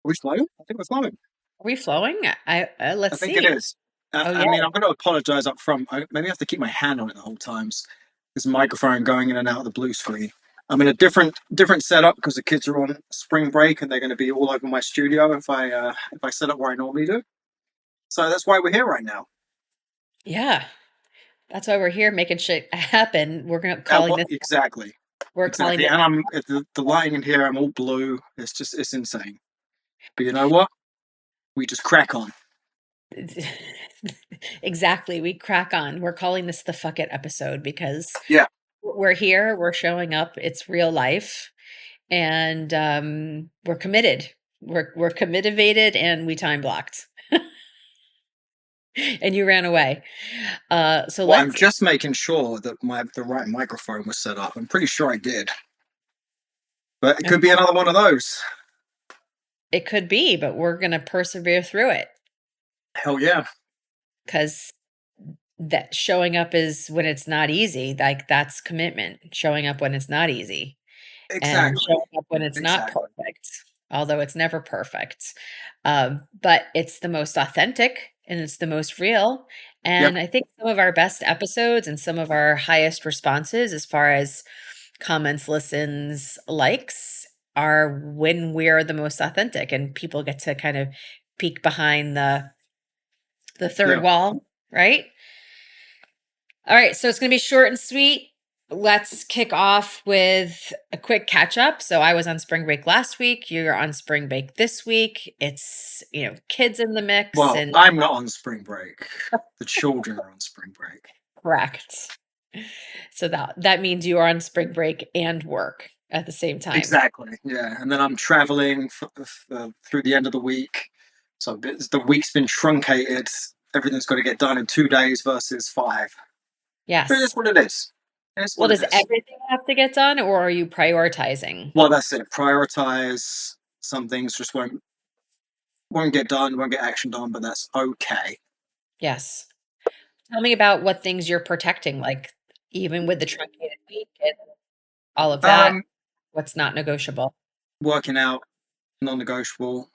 we flowing? I think we're flowing. Are we flowing? I Let's think it see. is. Oh I yeah. mean, I'm going to apologize up front. Maybe I have to keep my hand on it the whole time. This microphone going in and out of the blue screen. I'm in a different setup because the kids are on spring break and they're going to be all over my studio if I set up where I normally do. So that's why we're here right now. Yeah. That's why we're here making shit happen. What exactly? We're calling Exactly. this And the lighting in here. I'm all blue. It's insane. But you know what? We just crack on. exactly. We crack on. We're calling this the fuck it episode because Yeah. we're here, we're showing up, it's real life, and we're committed. We're committed and we time blocked. And you ran away. So Well, I'm let's just making sure that the right microphone was set up. I'm pretty sure I did, but it and could be another one of those. it could be, but we're gonna persevere through it Hell yeah! because that showing up is when it's not easy. Like that's commitment. Showing up when it's not easy and Exactly. showing up when it's not Exactly. perfect, although it's never perfect. But it's the most authentic and it's the most real. Yep. And I think some of our best episodes and some of our highest responses, as far as comments, listens, likes, are when we're the most authentic and people get to kind of peek behind the third Yeah. wall, right? All right, so it's going to be short and sweet. Let's kick off with a quick catch up. So I was on spring break last week. You're on spring break this week. It's, kids in the mix Well, and I'm not on spring break. The children are on spring break. correct. So that means you are on spring break and work at the same time. Exactly. Yeah. And then I'm traveling through the end of the week. So the week's been truncated. Everything's got to get done in 2 days versus five. But it is Yes. what it is. It's Well, what it does is. everything have to get done or are you prioritizing? Well, that's it. Prioritize. Some things just won't get done, won't get action done, but that's okay. Yes. Tell me about what things you're protecting, like even with the truncated week and all of that, Um, what's not negotiable? Working out, non-negotiable.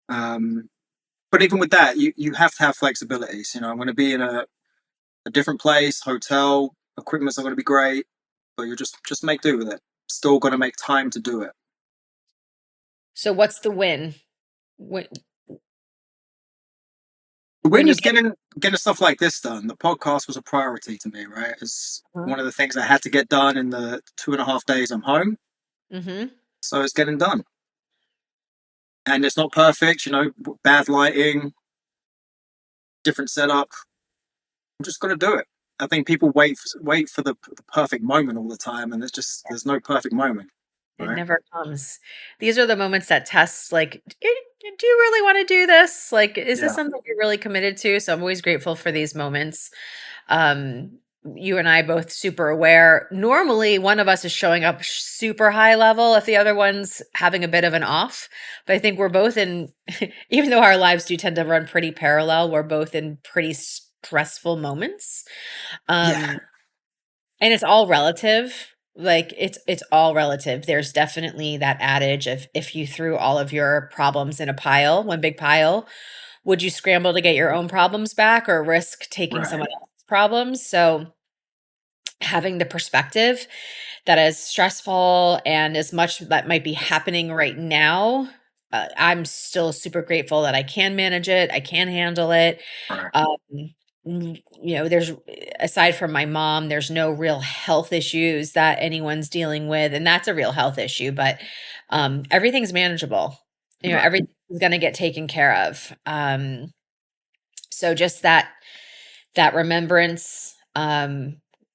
Um, but even with that, you have to have flexibilities. I'm going to be in a different place, hotel, equipment's not going to be great, but you just make do with it. Still got to make time to do it. So what's the win? When The when win you is get getting stuff like this done. The podcast was a priority to me, right? It's Mhm. one of the things I had to get done in the 2.5 days I'm home. Mhm. So it's getting done. And it's not perfect, bad lighting, different setup. I'm just going to do it. I think people wait for the perfect moment all the time, and there's no perfect moment, It right? never comes. These are the moments that test like, do you really want to do this? Like, is this Yeah, something you're really committed to? So I'm always grateful for these moments. Um, you and I both super aware. Normally, one of us is showing up super high level if the other one's having a bit of an off. But I think we're both in, even though our lives do tend to run pretty parallel, we're both in pretty stressful moments. yeah, Um, and it's all relative. Like it's all relative. There's definitely that adage of if you threw all of your problems in a pile, one big pile, would you scramble to get your own problems back or risk taking right, someone else's problems? So having the perspective that as stressful and as much that might be happening right now, I'm still super grateful that I can manage it. I can handle it. right, Um, there's aside from my mom, there's no real health issues that anyone's dealing with, and that's a real health issue. But everything's manageable. right. Everything's going to get taken care of. So just that remembrance.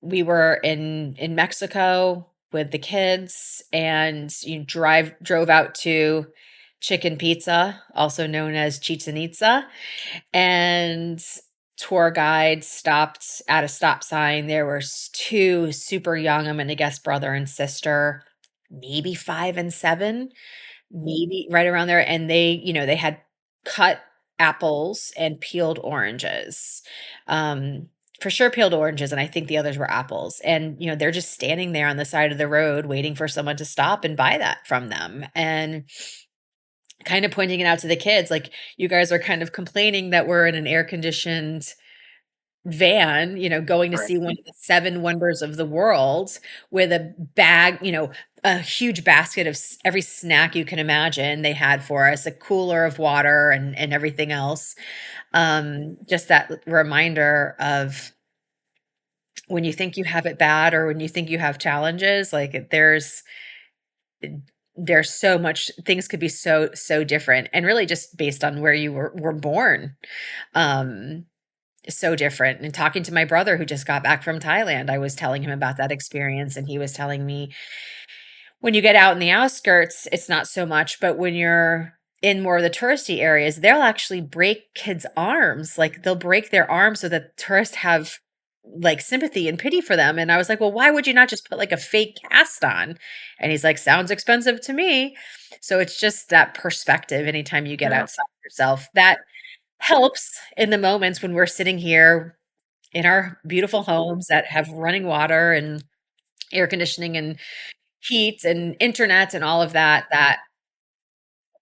We were in Mexico with the kids, and you drove out to Chicken Pizza, also known as Chichen Itza, and tour guide stopped at a stop sign. There were two super young, I'm gonna guess brother and sister, maybe 5 and 7, maybe right around there. And they had cut apples and peeled oranges. Um, for sure peeled oranges, and I think the others were apples. And they're just standing there on the side of the road waiting for someone to stop and buy that from them. And kind of pointing it out to the kids, like, you guys are kind of complaining that we're in an air conditioned van, going to Right. see one of the 7 wonders of the world with a bag, a huge basket of every snack you can imagine they had for us, a cooler of water and everything else. Just that reminder of when you think you have it bad or when you think you have challenges, like there's so much things could be so different and really just based on where you were born. Um so different. And talking to my brother who just got back from Thailand, I was telling him about that experience, and he was telling me when you get out in the outskirts, it's not so much, but when you're in more of the touristy areas, they'll actually break kids' arms. Like they'll break their arms so that tourists have like sympathy and pity for them. And I was like, well, why would you not just put like a fake cast on? And he's like, sounds expensive to me. So it's just that perspective anytime you get Yeah. outside yourself. That helps in the moments when we're sitting here in our beautiful homes that have running water and air conditioning and heat and internet and all of that, that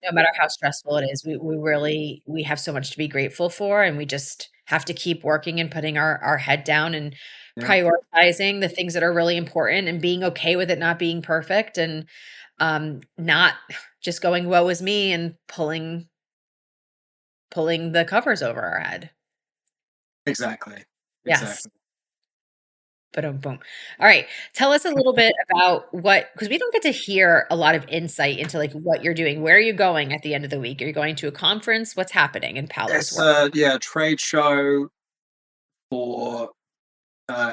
no matter how stressful it is, we really we have so much to be grateful for, and we just have to keep working and putting our head down and Yeah. prioritizing the things that are really important and being okay with it not being perfect and not just going woe is me and pulling the covers over our head. Exactly. Yes. Exactly. Boom. All right. Tell us a little bit about what, because we don't get to hear a lot of insight into like what you're doing. Where are you going at the end of the week? Are you going to a conference? What's happening in Paolo's It's world? a trade show for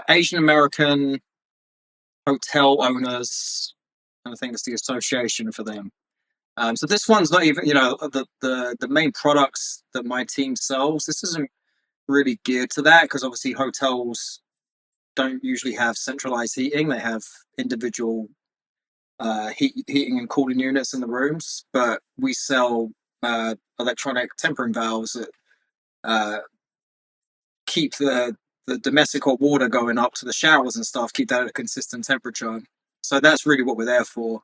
Asian American hotel owners, and I think it's the association for them. So this one's not even, the main products that my team sells. This isn't really geared to that because obviously hotels don't usually have centralized heating. They have individual heating and cooling units in the rooms, but we sell electronic tempering valves that uh, keep the domestic hot water going up to the showers and stuff, keep that at a consistent temperature. So that's really what we're there for.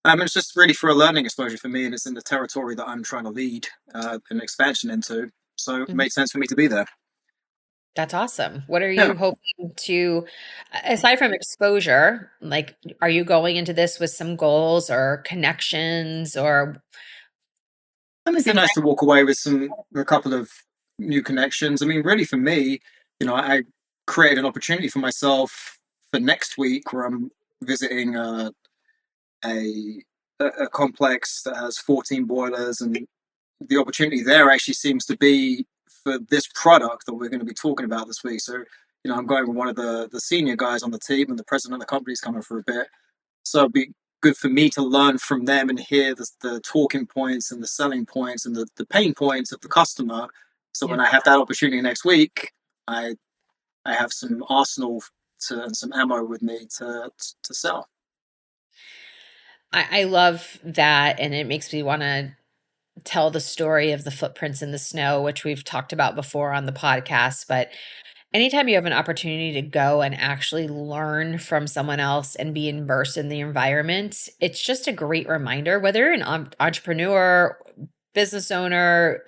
It's just really for a learning exposure for me, and it's in the territory that I'm trying to lead an expansion into. So it Mhm. made sense for me to be there. That's awesome. What are Yeah, you hoping to, aside from exposure, like, are you going into this with some goals or connections or it'd be some nice kind to walk away with a couple of new connections. I mean, really for me, I created an opportunity for myself for next week where I'm visiting a a complex that has 14 boilers, and the opportunity there actually seems to be for this product that we're going to be talking about this week. So, I'm going with one of the senior guys on the team, and the president of the company is coming for a bit. So it'd be good for me to learn from them and hear the talking points and the selling points and the pain points of the customer. So yeah. when I have that opportunity next week, I I have some arsenal and some ammo with me to sell. I love that, and it makes me want to tell the story of the footprints in the snow, which we've talked about before on the podcast. But anytime you have an opportunity to go and actually learn from someone else and be immersed in the environment, it's just a great reminder, whether you're an entrepreneur, business owner,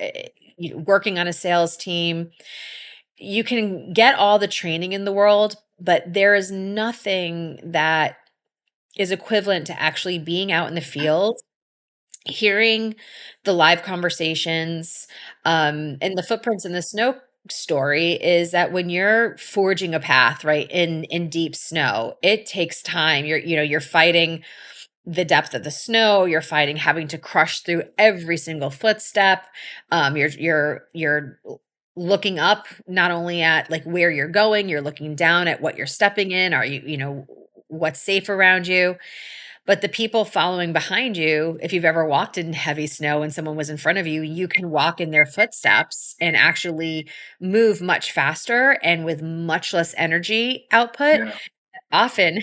working on a sales team, you can get all the training in the world, but there is nothing that is equivalent to actually being out in the field, hearing the live conversations, and the footprints in the snow story is that when you're forging a path, right, in deep snow, it takes time. You're fighting the depth of the snow, you're fighting having to crush through every single footstep. You're looking up not only at like where you're going, you're looking down at what you're stepping in. Are what's safe around you? But the people following behind you, if you've ever walked in heavy snow and someone was in front of you, you can walk in their footsteps and actually move much faster and with much less energy output. Yeah, Often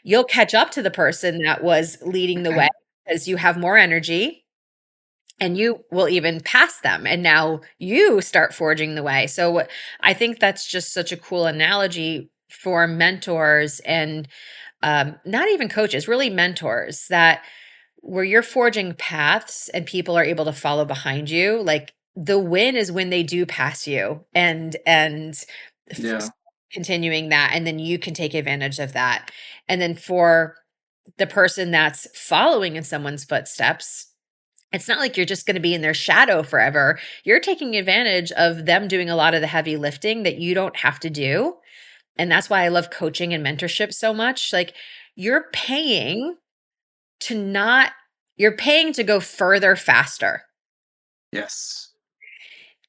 you'll catch up to the person that was leading the way because you have more energy and you will even pass them. And now you start forging the way. So I think that's just such a cool analogy for mentors and not even coaches, really mentors that where you're forging paths and people are able to follow behind you, like the win is when they do pass you and Yeah. continuing that, and then you can take advantage of that. And then for the person that's following in someone's footsteps, it's not like you're just going to be in their shadow forever. You're taking advantage of them doing a lot of the heavy lifting that you don't have to do. And that's why I love coaching and mentorship so much. Like you're paying to not, you're paying to go further faster. Yes.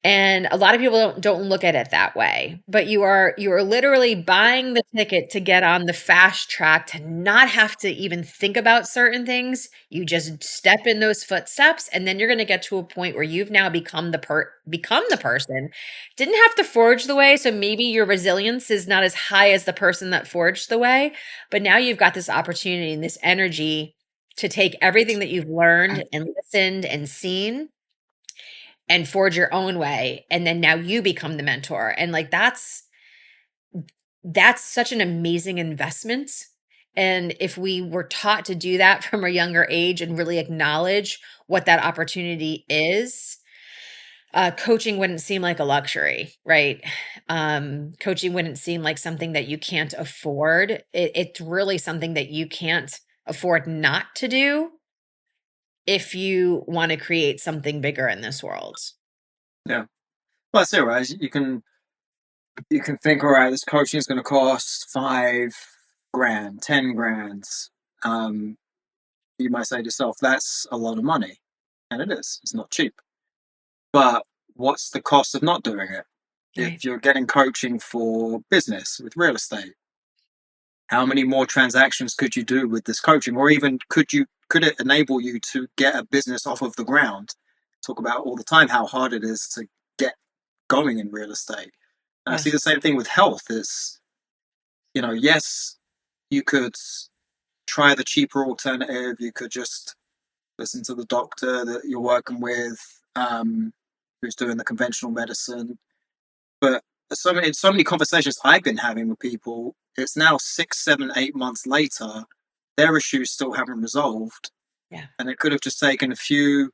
And a lot of people don't look at it that way. But you are literally buying the ticket to get on the fast track, to not have to even think about certain things. You just step in those footsteps, and then you're going to get to a point where you've now become become the person. Didn't have to forge the way, so maybe your resilience is not as high as the person that forged the way, but now you've got this opportunity and this energy to take everything that you've learned and listened and seen and forge your own way, and then now you become the mentor, and like that's such an amazing investment. And if we were taught to do that from a younger age and really acknowledge what that opportunity is, coaching wouldn't seem like a luxury, right? Coaching wouldn't seem like something that you can't afford. It's really something that you can't afford not to do if you want to create something bigger in this world. Yeah. Well, that's it, right? You can think, all right, this coaching is going to cost 5 grand, 10 grand. Um, you might say to yourself, that's a lot of money, and it is. It's not cheap. But what's the cost of not doing it? Right. If you're getting coaching for business with real estate, how many more transactions could you do with this coaching, or even could it enable you to get a business off of the ground? Talk about all the time how hard it is to get going in real estate. And I see the Yes. same thing with health. Is yes, you could try the cheaper alternative. You could just listen to the doctor that you're working with, who's doing the conventional medicine. But in so many conversations I've been having with people, it's now 6, 7, 8 months later, their issues still haven't resolved, Yeah. and it could have just taken a few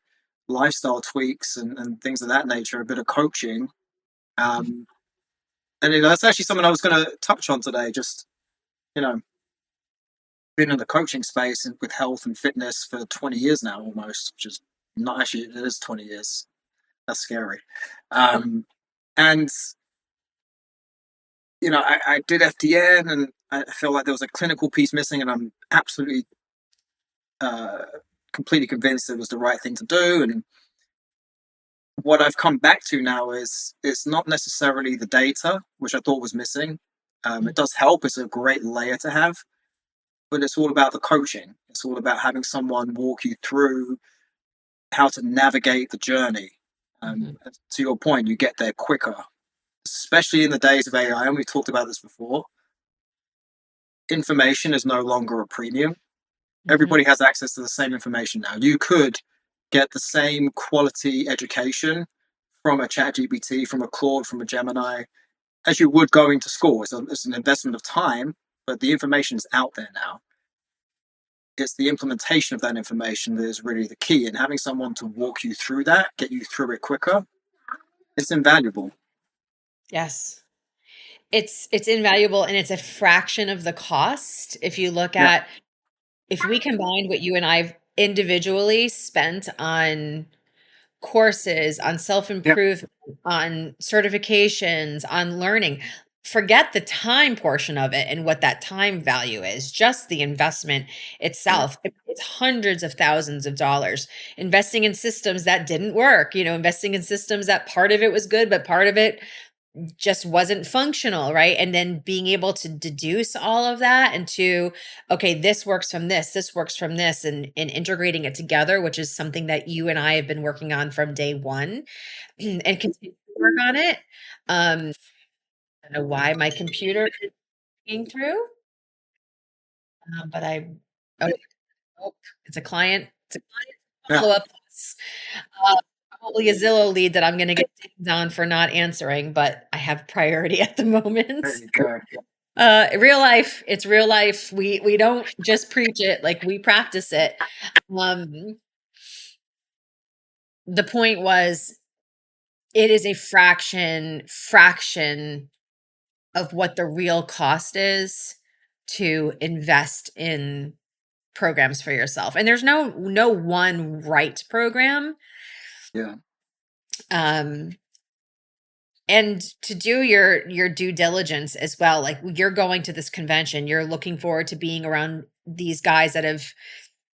lifestyle tweaks and things of that nature, a bit of coaching. Um, and that's actually something I was going to touch on today. Just you know, been in the coaching space and with health and fitness for 20 years now, almost, which is not actually, it is 20 years. That's scary. Um, and I did FDN, and I feel like there was a clinical piece missing, and I'm absolutely, uh, completely convinced it was the right thing to do. And what I've come back to now is it's not necessarily the data, which I thought was missing. It does help; it's a great layer to have, but it's all about the coaching. It's all about having someone walk you through how to navigate the journey. Mhm. To your point, you get there quicker, especially in the days of AI. And we talked about this before. Information is no longer a premium. Mhm. Everybody has access to the same information now. You could get the same quality education from a chat GPT, from a Claude, from a Gemini, as you would going to school. It's an investment of time, but the information is out there now. It's the implementation of that information that is really the key. And having someone to walk you through that, get you through it quicker, it's invaluable. Yes. It's invaluable, and it's a fraction of the cost. If you look Yeah, at, if we combined what you and I've individually spent on courses, on yeah, self-improvement, on certifications, on learning, forget the time portion of it and what that time value is, just the investment yeah, itself. It's hundreds of thousands of dollars. Investing in systems that didn't work, investing in systems that part of it was good, but part of it just wasn't functional, right? And then being able to deduce all of that into, okay, this works from this works from this, and integrating it together, which is something that you and I have been working on from day one and continue to work on it. I don't know why my computer is being through, but oh, oh, it's a client yeah. follow-up. Uh, Probably a Zillow lead that I'm going to get dinged on for not answering, but I have priority at the There moment. you go. Real life. It's real life. We don't just preach it, like we practice it. Um, the point was it is a fraction of what the real cost is to invest in programs for yourself. And there's no one right program. Yeah. Um, and to do your due diligence as well. Like you're going to this convention, you're looking forward to being around these guys that have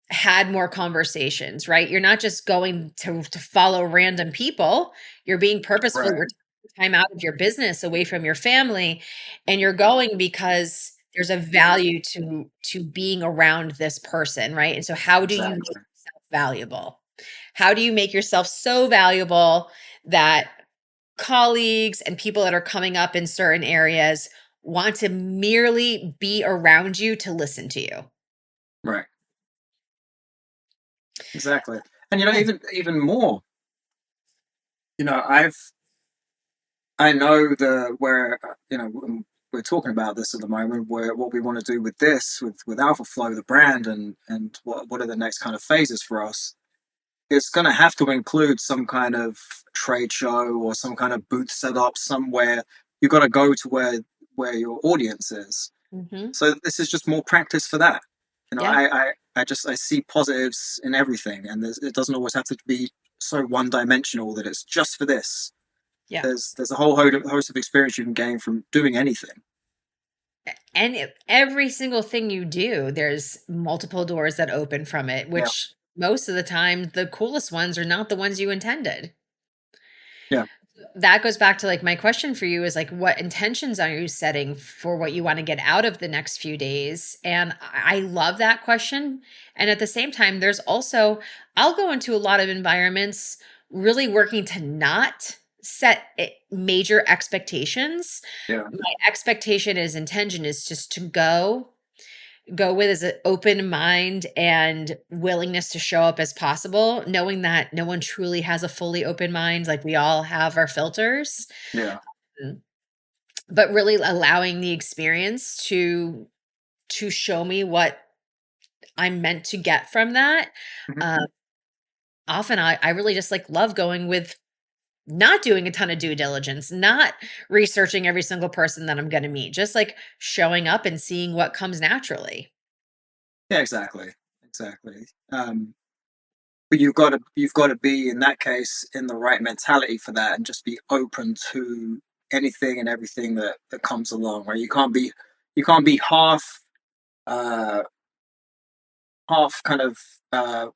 had more conversations, right? You're not just going to follow random people. You're being purposeful. Right. You're taking time out of your business, away from your family, and you're going because there's a value to being around this person, right? And so how do you make Exactly. yourself valuable? How do you make yourself so valuable that colleagues and people that are coming up in certain areas want to merely be around you to listen to you? Right. Exactly. And Yeah. even more, I know the where we're talking about this at the moment, where what we want to do with this, with Alpha Flow, the brand, and what are the next kind of phases for us. It's going to have to include some kind of trade show or some kind of booth set up somewhere. You've got to go to where your audience is. Hmm. So this is just more practice for that. Yeah. I see positives in everything, and it doesn't always have to be so one dimensional that it's just for this. Yeah. There's a whole host of experience you can gain from doing anything. And every single thing you do, there's multiple doors that open from it, Yeah, which most of the time, the coolest ones are not the ones you intended. yeah, That goes back to like my question for you is like, what intentions are you setting for what you want to get out of the next few days? And I love that question. And at the same time, there's also, I'll go into a lot of environments really working to not set major expectations. yeah, My expectation is intention is just to go with as an open mind and willingness to show up as possible, knowing that no one truly has a fully open mind. Like we all have our filters, yeah. mm, but really allowing the experience to show me what I'm meant to get from that. Mhm. Uh, often I really just like love going with not doing a ton of due diligence, not researching every single person that I'm going to meet, just like showing up and seeing what comes naturally. Yeah, exactly, exactly. But you've got to be in that case in the right mentality for that, and just be open to anything and everything that comes along. Right? You can't be uh, half kind of uh,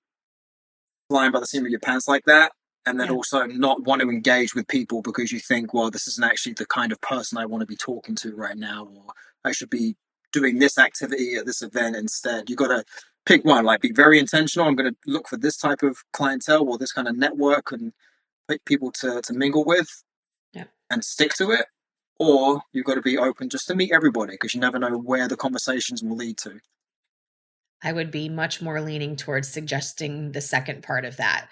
flying by the seam of your pants like that, and then Yeah. also not want to engage with people because you think, well, this isn't actually the kind of person I want to be talking to right now, or I should be doing this activity at this event instead. You got to pick one, like be very intentional. I'm going to look for this type of clientele or this kind of network and pick people to mingle with Yeah. and stick to it. Or you've got to be open just to meet everybody because you never know where the conversations will lead to. I would be much more leaning towards suggesting the second part of that.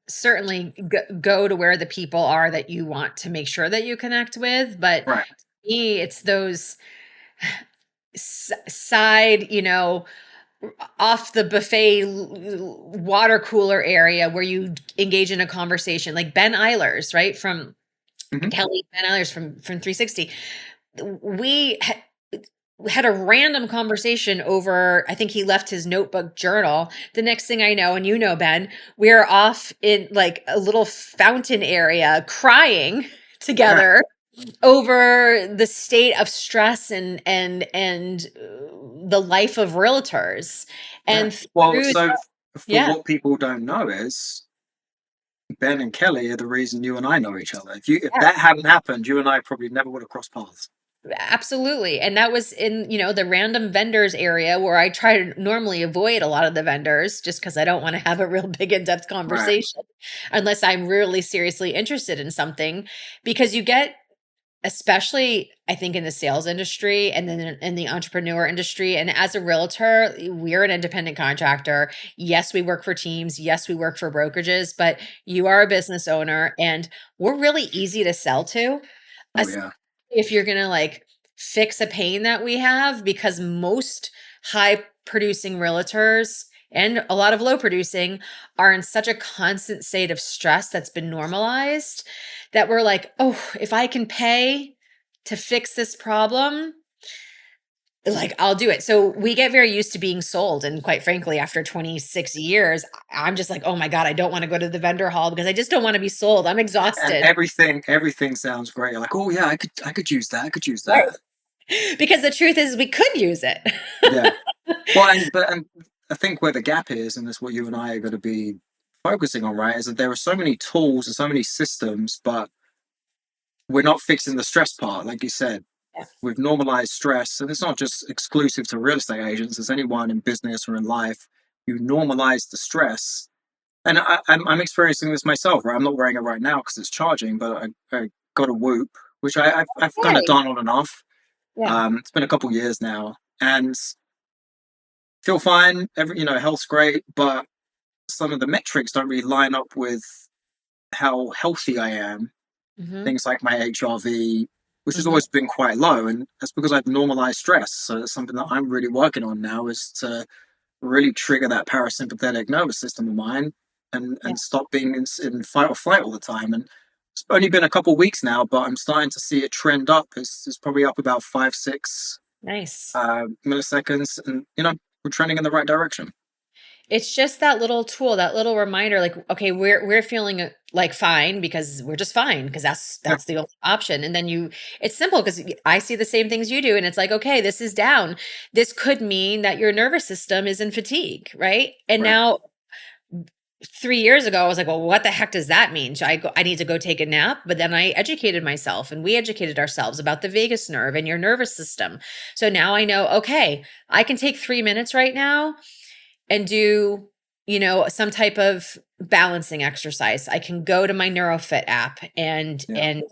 Certainly go to where the people are that you want to make sure that you connect with. But Right. me, it's those side, off the buffet water cooler area where you engage in a conversation, like Ben Eilers, right? From Hmm. Kelly Ben Eilers from 360. We had a random conversation over, I think he left his notebook journal. The next thing I know, and Ben, we're off in like a little fountain area crying Right. together over the state of stress and the life of realtors. Yeah. And Well, through so for yeah, what people don't know is Ben and Kelly are the reason you and I know each other. If yeah, that hadn't happened, you and I probably never would have crossed paths. absolutely. And that was in, the random vendors area where I try to normally avoid a lot of the vendors just because I don't want to have a real big in-depth Right. conversation unless I'm really seriously interested in something, because you get, especially I think in the sales industry and then in the entrepreneur industry. And as a realtor, we're an independent contractor. Yes, we work for teams. Yes, we work for brokerages, but you are a business owner and we're really easy to sell to. Oh es- yeah. If you're going to like fix a pain that we have, because most high producing realtors and a lot of low producing are in such a constant state of stress that's been normalized, that we're like, oh, if I can pay to fix this problem, like I'll do it. So we get very used to being sold. And quite frankly, after 26 years, I'm just like, oh my God, I don't want to go to the vendor hall because I just don't want to be sold. I'm And exhausted. everything sounds great. You're like, oh yeah, I could use that. I could use Right. that. Because the truth is we could use it. Yeah. Well, and I think where the gap is, and that's what you and I are going to be focusing on, right? Is that there are so many tools and so many systems, but we're not fixing the stress part, like you said. Yeah. We've normalized stress, and it's not just exclusive to real estate agents. As anyone in business or in life, you normalize the stress. And I'm experiencing this myself, right? I'm not wearing it right now because it's charging, but I got a Whoop, which I've kind of Okay. done on and off. Yeah. It's been a couple years now, and feel fine. Health's great, but some of the metrics don't really line up with how healthy I am. Hmm. Things like my HRV, which has Hmm. always been quite low, and that's because I've normalized stress. So it's something that I'm really working on now, is to really trigger that parasympathetic nervous system of mine, Yeah. and stop being in fight or flight all the time. And it's only been a couple of weeks now, but I'm starting to see it trend up. It's probably up about 5, 6 Nice. milliseconds, and we're trending in the right direction. It's just that little tool, that little reminder, like, okay, we're feeling like fine because we're just fine, because that's Yeah, that's the only option. And then it's simple because I see the same things you do, and it's like, okay, this is down. This could mean that your nervous system is in fatigue, right? And right. now 3 years ago, I was like, well, what the heck does that mean? Should I need to go take a nap? But then I educated myself and we educated ourselves about the vagus nerve and your nervous system. So now I know, okay, I can take 3 minutes right now and do, some type of balancing exercise. I can go to my NeuroFit app Yeah, and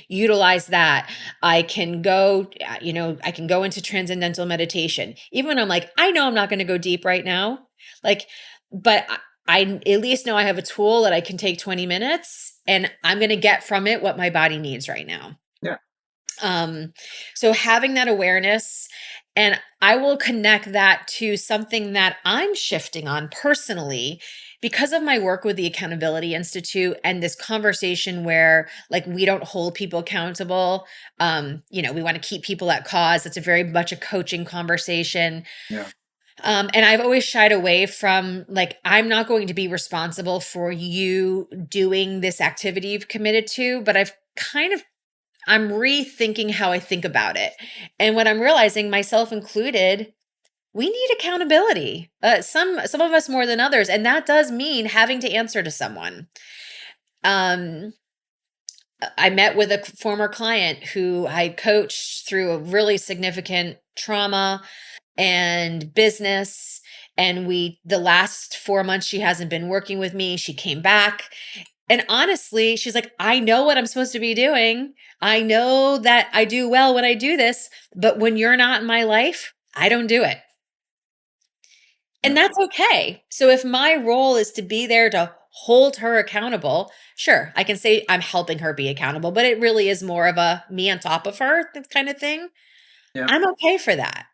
utilize that. I can go, I can go into transcendental meditation. Even when I'm like, I know I'm not going to go deep right now. Like, but I at least know I have a tool that I can take 20 minutes and I'm going to get from it what my body needs right now. yeah, Um, so having that awareness, and I will connect that to something that I'm shifting on personally because of my work with the Accountability Institute and this conversation where, like, we don't hold people accountable. We want to keep people at cause. It's a very much a coaching conversation. yeah, And I've always shied away from, like, I'm not going to be responsible for you doing this activity you've committed to, but I'm rethinking how I think about it. And what I'm realizing, myself included, we need accountability. Some of us more than others, and that does mean having to answer to someone. Um, I met with a former client who I coached through a really significant trauma and business. And the last 4 months, she hasn't been working with me. She came back. And honestly, she's like, I know what I'm supposed to be doing. I know that I do well when I do this, but when you're not in my life, I don't do it. And yeah, that's okay. So if my role is to be there to hold her accountable, sure, I can say I'm helping her be accountable, but it really is more of a me on top of her kind of thing. yeah. I'm okay for that.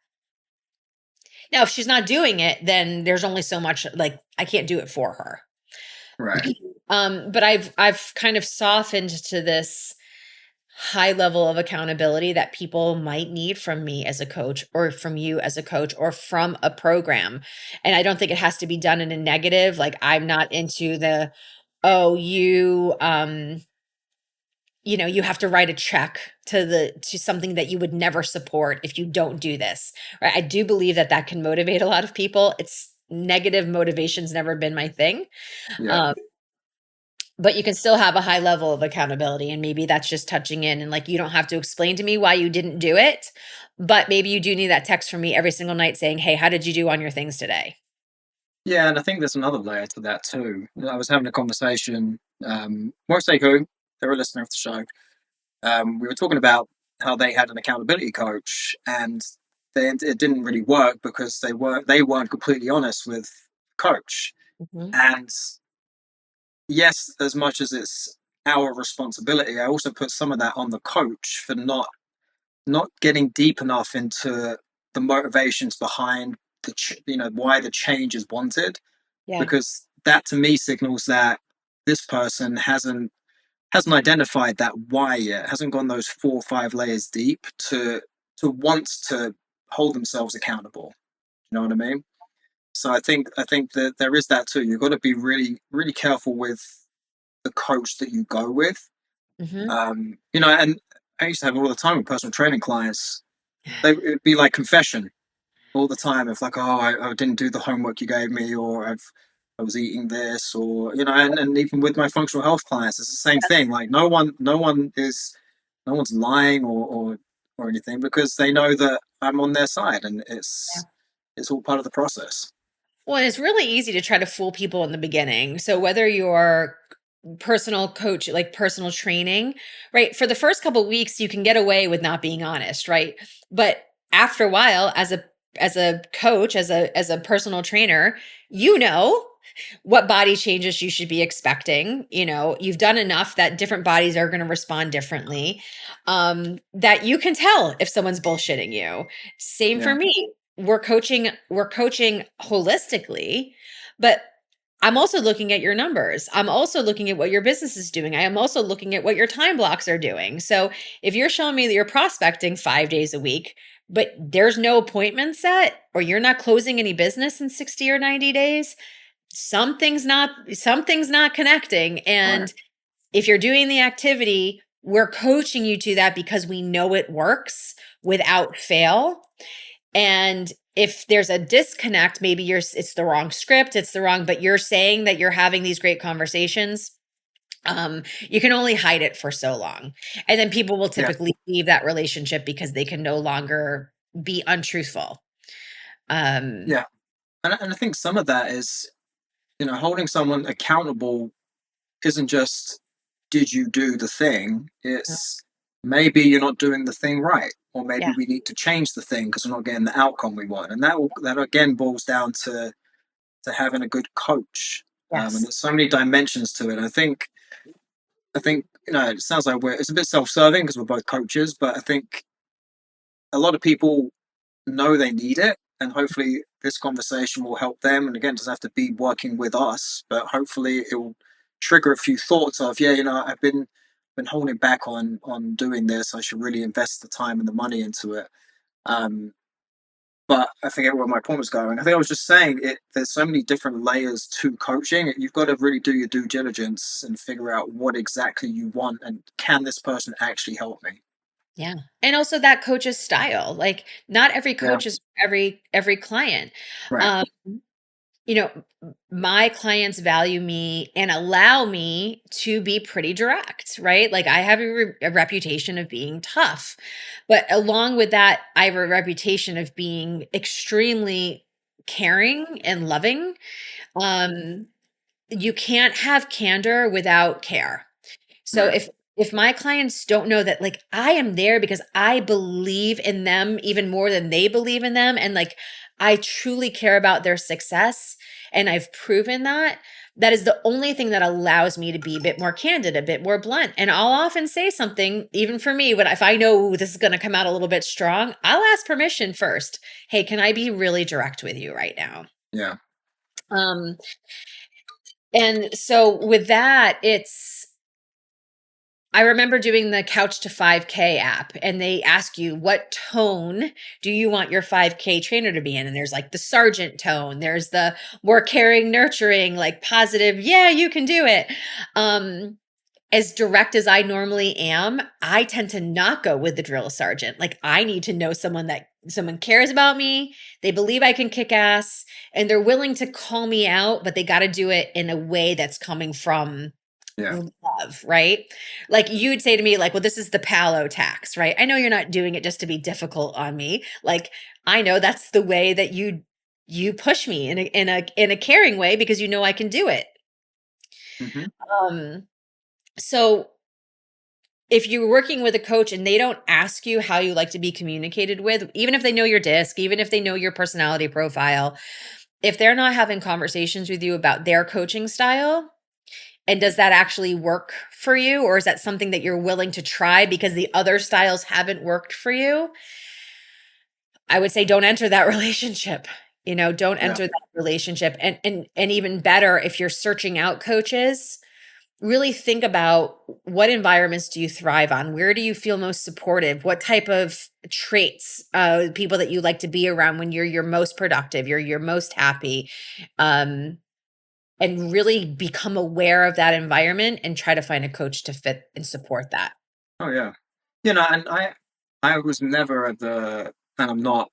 Now, if she's not doing it, then there's only so much, like, I can't do it for her. Right. But I've kind of softened to this high level of accountability that people might need from me as a coach, or from you as a coach, or from a program. And I don't think it has to be done in a negative. Like, I'm not into the, oh, you have to write a check to something that you would never support if you don't do this. Right? I do believe that that can motivate a lot of people. It's negative motivation's never been my thing. Yeah, Um, but you can still have a high level of accountability, and maybe that's just touching in, and, like, you don't have to explain to me why you didn't do it, but maybe you do need that text from me every single night saying, hey, how did you do on your things today? yeah. And I think there's another layer to that too. I was having a conversation. Won't say who. They're a listener of the show. We were talking about how they had an accountability coach, and it didn't really work because they weren't completely honest with coach. Mhm. And yes, as much as it's our responsibility, I also put some of that on the coach for not not getting deep enough into the motivations behind why the change is wanted, Yeah. because that to me signals that this person hasn't identified that why yet, hasn't gone those 4 or 5 layers deep to want to hold themselves accountable. You know what I mean? So I think that there is that too. You've got to be really really careful with the coach that you go with. Hmm. And I used to have it all the time with personal training clients. It'd be like confession all the time. If like, oh, I didn't do the homework you gave me, or I was eating this, or and even with my functional health clients, it's the same thing. Like no one's lying or anything, because they know that I'm on their side, and it's all part of the process. Well, and it's really easy to try to fool people in the beginning. So whether you're personal coach, like personal training, right? For the first couple of weeks, you can get away with not being honest, right? But after a while, as a coach, as a personal trainer, you know what body changes you should be expecting. You've done enough that different bodies are going to respond differently. That you can tell if someone's bullshitting you. Same for Yeah, me. We're coaching holistically, but I'm also looking at your numbers. I'm also looking at what your business is doing. I am also looking at what your time blocks are doing. So if you're showing me that you're prospecting 5 days a week, but there's no appointment set, or you're not closing any business in 60 or 90 days, something's not connecting. right, And if you're doing the activity, we're coaching you to that because we know it works without fail. And if there's a disconnect, maybe it's the wrong script, but you're saying that you're having these great conversations. You can only hide it for so long. And then people will yeah, typically leave that relationship because they can no longer be untruthful. Um, yeah. And I think some of that is, holding someone accountable isn't just did you do the thing, it's maybe you're not doing the thing right, or maybe yeah. we need to change the thing because we're not getting the outcome we want. And that again boils down to having a good coach. And Yes. there's so many dimensions to it. I think it sounds like it's a bit self-serving because we're both coaches, but I think a lot of people know they need it, and hopefully this conversation will help them. And again, it doesn't have to be working with us, but hopefully it will trigger a few thoughts of, yeah, I've been holding back on doing this. I should really invest the time and the money into it. Um, but I forget where my point was going. I think I was just saying it. There's so many different layers to coaching. You've got to really do your due diligence and figure out what exactly you want, and can this person actually help me? Yeah. And also that coach's style. Like not every Yeah. coach is for every client. Right. Um, my clients value me and allow me to be pretty direct, right? Like I have a reputation of being tough, but along with that, I have a reputation of being extremely caring and loving. Um, you can't have candor without care. So Right. if my clients don't know that like I am there because I believe in them even more than they believe in them, and like I truly care about their success, and I've proven that, that is the only thing that allows me to be a bit more candid, a bit more blunt. And I'll often say something, even for me, when if I know this is going to come out a little bit strong, I'll ask permission first. Hey, can I be really direct with you right now? Yeah. Um, and so with that, I remember doing the Couch to 5K app, and they ask you what tone do you want your 5K trainer to be in? And there's like the sergeant tone, there's the more caring, nurturing, like positive, yeah, you can do it. Um, as direct as I normally am, I tend to not go with the drill sergeant. Like I need to know someone cares about me, they believe I can kick ass, and they're willing to call me out, but they got to do it in a way that's coming from Yeah. love, right? Like you'd say to me, like, well, this is the Paolo tax, right? I know you're not doing it just to be difficult on me. Like, I know that's the way that you push me in a caring way because you know I can do it. Hmm. Um, so if you're working with a coach and they don't ask you how you like to be communicated with, even if they know your disc, even if they know your personality profile, if they're not having conversations with you about their coaching style, And does that actually work for you? Or is that something that you're willing to try because the other styles haven't worked for you? I would say don't enter that relationship. Don't Yeah. enter that relationship. And even better, if you're searching out coaches, really think about what environments do you thrive on? Where do you feel most supportive? What type of traits, people that you like to be around when you're your most productive, you're most happy, um, and really become aware of that environment and try to find a coach to fit and support that. Oh yeah. And I was never and I'm not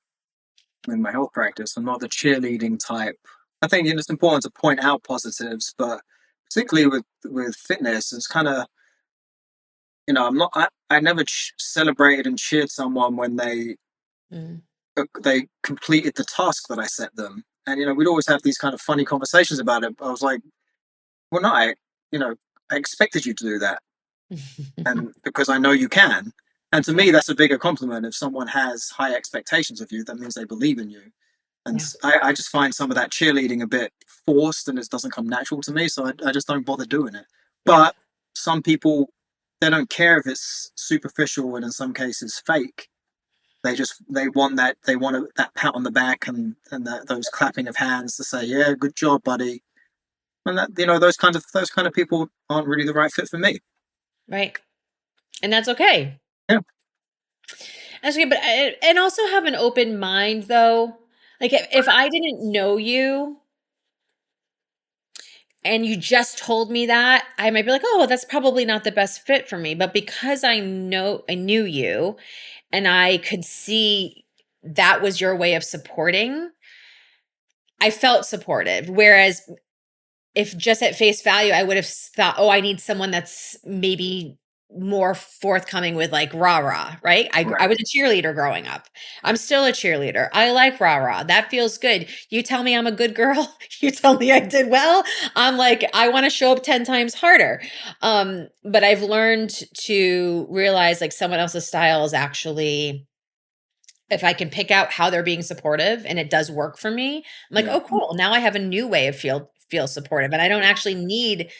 in my health practice. I'm not the cheerleading type. I think it's important to point out positives, but particularly with fitness, it's kind of I'm not. I never celebrated and cheered someone when Mm. they completed the task that I set them. And we'd always have these kind of funny conversations about it. I was like, well, no, you know, I expected you to do that, and because I know you can. And to Yeah, me, that's a bigger compliment. If someone has high expectations of you, that means they believe in you. And yeah, I just find some of that cheerleading a bit forced, and it doesn't come natural to me. So I just don't bother doing it. yeah, But some people, they don't care if it's superficial and in some cases fake. They want that pat on the back and those clapping of hands to say, yeah, good job, buddy. And that those kind of people aren't really the right fit for me. right. And that's okay. Yeah, That's okay, but and also have an open mind though. Like if I didn't know you and you just told me that, I might be like, "Oh, that's probably not the best fit for me." But because I knew you and I could see that was your way of supporting, I felt supportive. Whereas if just at face value, I would have thought, "Oh, I need someone that's maybe more forthcoming with like rah rah," right? I right. was a cheerleader growing up. I'm still a cheerleader. I like rah rah. That feels good. You tell me I'm a good girl. You tell me I did well. I'm like, I want to show up 10 times harder. But I've learned to realize like someone else's style is actually, if I can pick out how they're being supportive and it does work for me, I'm like, Yeah, oh, cool. Now I have a new way of feel supportive, and I don't actually need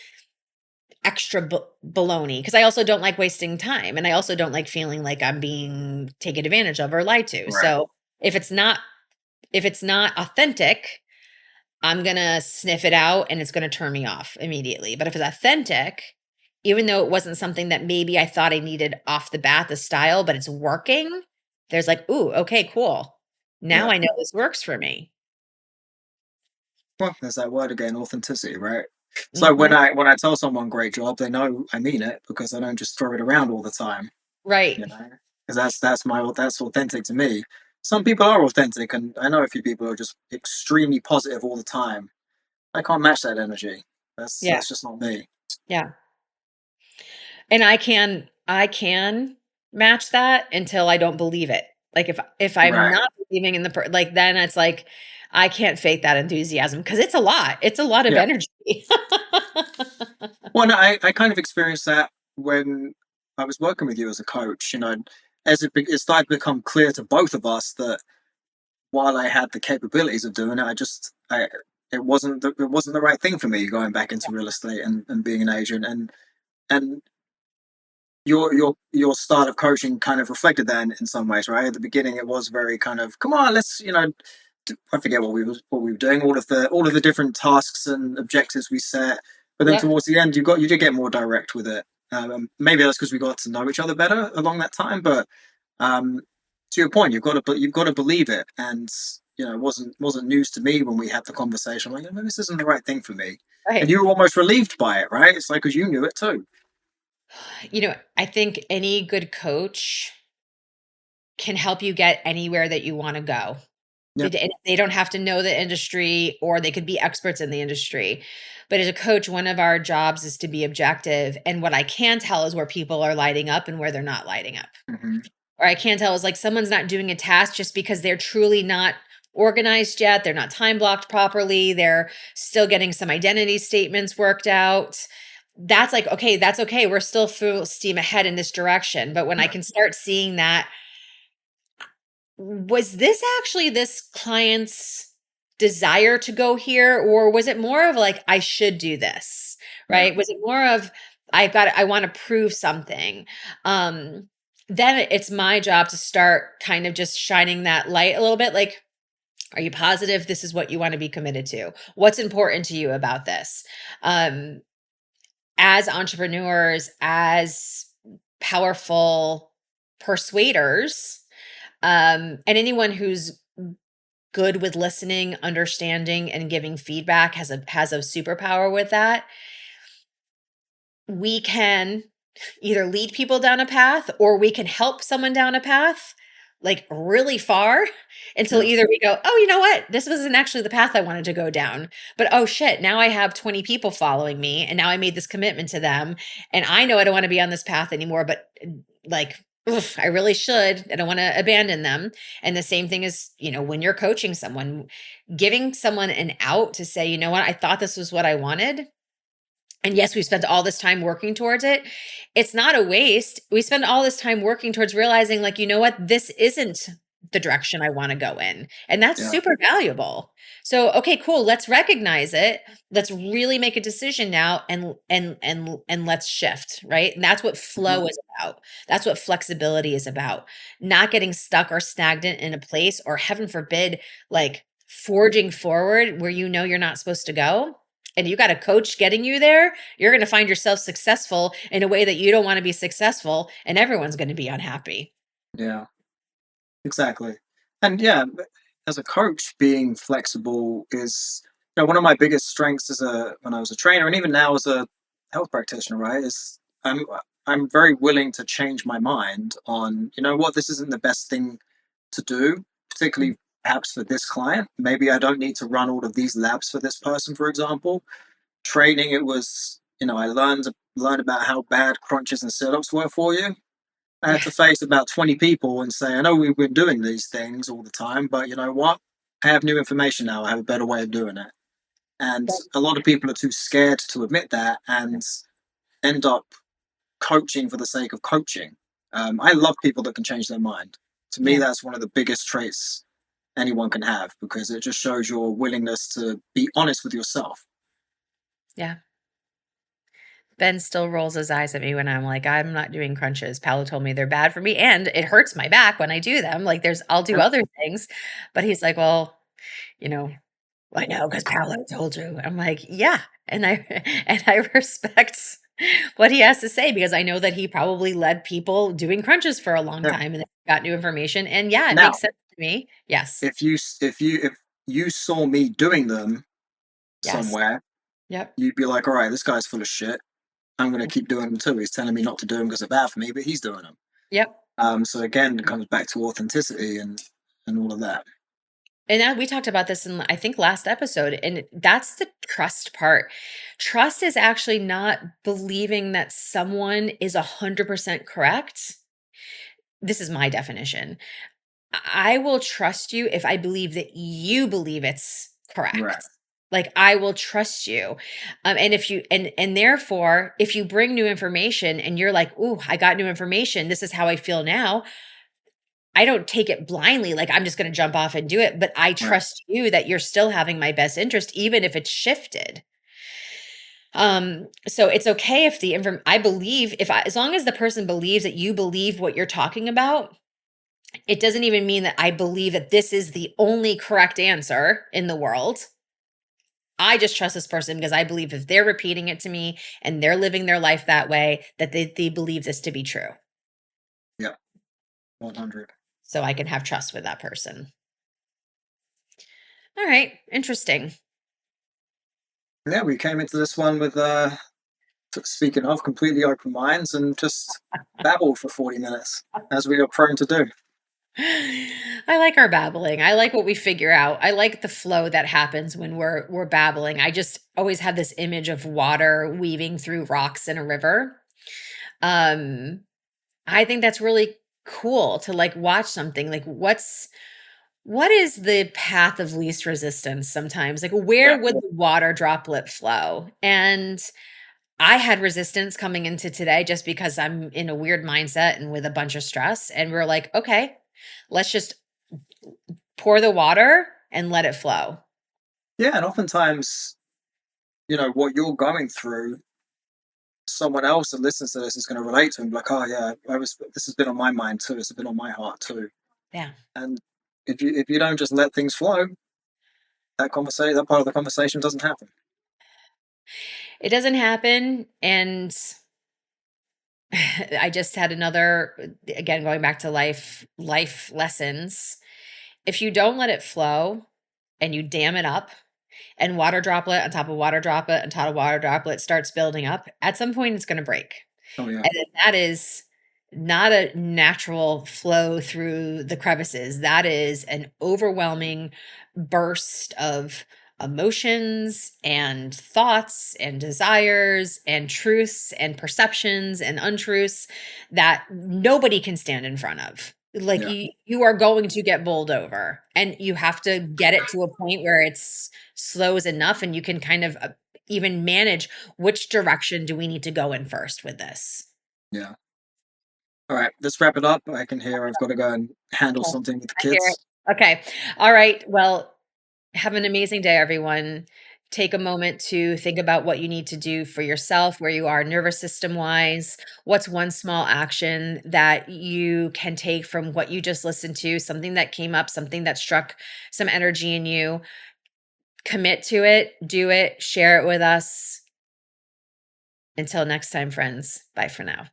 extra baloney because I also don't like wasting time, and I also don't like feeling like I'm being taken advantage of or lied to. right. So if it's not authentic, I'm gonna sniff it out and it's gonna turn me off immediately. But if it's authentic, even though it wasn't something that maybe I thought I needed off the bat, the style, but it's working, there's like, ooh, okay, cool. Now Yeah. I know this works for me. Well, there's that word again, authenticity, right? So Mhm. when I tell someone great job, they know I mean it because I don't just throw it around all the time. Right. You know, because that's authentic to me. Some people are authentic, and I know a few people are just extremely positive all the time. I can't match that energy. Yeah. That's just not me. Yeah. And I can match that until I don't believe it. Like if I'm Right. not believing in like then it's like I can't fake that enthusiasm because it's a lot. It's a lot of Yeah. energy. Well, no, I kind of experienced that when I was working with you as a coach. As it started to become clear to both of us that while I had the capabilities of doing it, it wasn't the right thing for me going back into real estate and being an agent. And your style of coaching kind of reflected that in some ways, right? At the beginning, it was very kind of, come on, let's, I forget what we were doing, all of the different tasks and objectives we set. But then Yep. towards the end, you did get more direct with it. Maybe that's because we got to know each other better along that time. But um, to your point, you've got to believe it, and it wasn't news to me when we had the conversation. Like, "No, this isn't the right thing for me," and Right. you were almost relieved by it, right? It's like because you knew it too. I think any good coach can help you get anywhere that you want to go. Yeah. They don't have to know the industry or they could be experts in the industry. But as a coach, one of our jobs is to be objective. And what I can tell is where people are lighting up and where they're not lighting up. Hmm. Or I can tell is like someone's not doing a task just because they're truly not organized yet. They're not time blocked properly. They're still getting some identity statements worked out. That's like, okay, that's okay. We're still full steam ahead in this direction. But when I Yeah. can start seeing that, was this actually this client's desire to go here, or was it more of like I should do this, Yeah. right? Was it more of I want to prove something? Then it's my job to start kind of just shining that light a little bit, like, are you positive this is what you want to be committed to? What's important to you about this? Um, as entrepreneurs, as powerful persuaders, and anyone who's good with listening, understanding, and giving feedback has a superpower with that. We can either lead people down a path or we can help someone down a path like really far until Yeah. either we go, oh, you know what? This wasn't actually the path I wanted to go down. But oh shit, now I have 20 people following me and now I made this commitment to them. And I know I don't want to be on this path anymore, but like, oof, I really should. I don't want to abandon them. And the same thing is, when you're coaching someone, giving someone an out to say, you know what, I thought this was what I wanted. And yes, we spent all this time working towards it. It's not a waste. We spend all this time working towards realizing, like, you know what, this isn't the direction I want to go in. And that's Yeah. super valuable. So, okay, cool. Let's recognize it. Let's really make a decision now and let's shift, right? And that's what Mhm. flow is about. That's what flexibility is about. Not getting stuck or stagnant in a place, or heaven forbid, like forging forward where you're not supposed to go, and you got a coach getting you there, you're going to find yourself successful in a way that you don't want to be successful, and everyone's going to be unhappy. Yeah. Exactly. And yeah, as a coach, being flexible is, one of my biggest strengths as a when I was a trainer, and even now as a health practitioner, right? Is I'm very willing to change my mind on, what, this isn't the best thing to do, Mm. particularly perhaps for this client. Maybe I don't need to run all of these labs for this person, for example. Training, it was, I learned about how bad crunches and sit-ups were for you. I had Yeah. to face about 20 people and say, I know we've been doing these things all the time, but you know what? I have new information now. I have a better way of doing it. And a lot of people are too scared to admit that and end up coaching for the sake of coaching. I love people that can change their mind. To me, Yeah. that's one of the biggest traits anyone can have because it just shows your willingness to be honest with yourself. Yeah. Ben still rolls his eyes at me when I'm like, I'm not doing crunches. Paolo told me they're bad for me and it hurts my back when I do them. Like I'll do Yeah. other things. But he's like, well, you know, I know because Paolo told you. I'm like, yeah. And I and I respect what he has to say because I know that he probably led people doing crunches for a long Yeah. time and got new information. And yeah, it makes Now, sense to me. Yes. if you saw me doing them Yes. somewhere, Yep. you'd be like, all right, this guy's full of shit. I'm going to keep doing them too. He's telling me not to do them because they're bad for me, but he's doing them. Yep. So again, it comes back to authenticity and all of that. And that we talked about this in, I think, last episode, and that's the trust part. Trust is actually not believing that someone is 100% correct. This is my definition. I will trust you if I believe that you believe it's Right. correct. Like I will trust you. And if you and therefore, if you bring new information and you're like, "Ooh, I got new information. This is how I feel now." I don't take it blindly, like I'm just going to jump off and do it, but I Right. trust you that you're still having my best interest, even if it's shifted. So it's okay if I believe as long as the person believes that you believe what you're talking about, it doesn't even mean that I believe that this is the only correct answer in the world. I just trust this person because I believe if they're repeating it to me and they're living their life that way, that they believe this to be true. Yeah. 100. So I can have trust with that person. All right, interesting. Yeah, we came into this one with speaking of completely open minds and just babble for 40 minutes as we are prone to do. I like our babbling. I like what we figure out. I like the flow that happens when we're babbling. I just always have this image of water weaving through rocks in a river. Um, I think that's really cool to like watch something. Like what is the path of least resistance sometimes? Like where Yeah. would the water droplet flow? And I had resistance coming into today just because I'm in a weird mindset and with a bunch of stress. And we're like, okay, let's just pour the water and let it flow. Yeah, and oftentimes, what you're going through, someone else that listens to this is going to relate to and be like, oh yeah, this has been on my mind too. It's been on my heart too. Yeah. And if you don't just let things flow, that part of the conversation doesn't happen. It doesn't happen, and I just had another, again, going back to life lessons. If you don't let it flow and you dam it up, and water droplet on top of water droplet on top of water droplet starts building up, at some point it's going to break. Oh yeah, And then that is not a natural flow through the crevices. That is an overwhelming burst of emotions and thoughts and desires and truths and perceptions and untruths that nobody can stand in front of. Like yeah, you are going to get bowled over, and you have to get it to a point where it's slows enough and you can kind of even manage which direction do we need to go in first with this. yeah. All right, let's wrap it up. I can hear I've got to go and handle Okay, something with the I hear it. kids. Okay. All right. Well, have an amazing day, everyone. Take a moment to think about what you need to do for yourself, where you are nervous system wise. What's one small action that you can take from what you just listened to, something that came up, something that struck some energy in you? Commit to it, do it, share it with us. Until next time, friends. Bye for now.